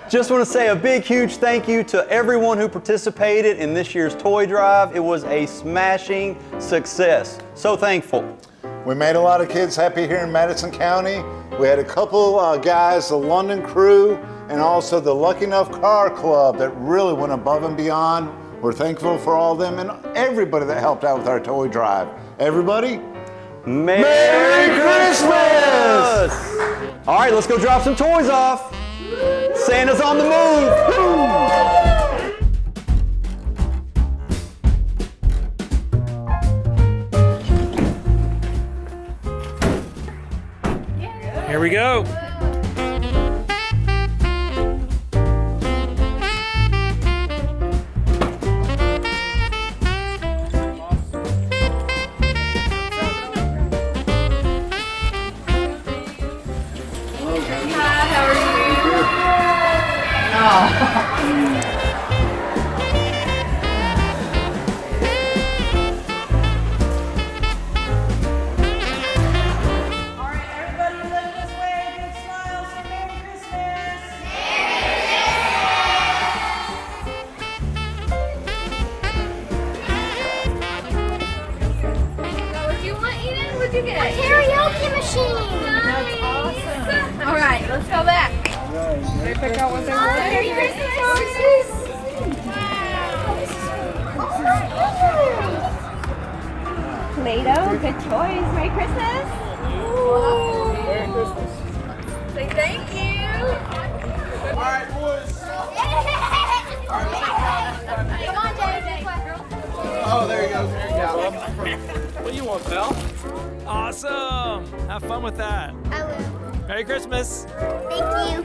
Just want to say a big, huge thank you to everyone who participated in this year's toy drive. It was a smashing success. So thankful. We made a lot of kids happy here in Madison County. We had a couple guys, the London crew, and also the Lucky Enough Car Club that really went above and beyond. We're thankful for all of them and everybody that helped out with our toy drive. Everybody, Merry Christmas! All right, let's go drop some toys off. Santa's on the move. Here we go. Karaoke machine! That's awesome. All right, let's go back. They pick out what they want. Merry Christmas! Play-Doh, good choice. Merry Christmas! Merry Christmas. Say thank you. All right, boys. Come on, JJ. Oh, there you go. What do you want, Belle? Awesome. Have fun with that. I will. Merry Christmas. Thank you.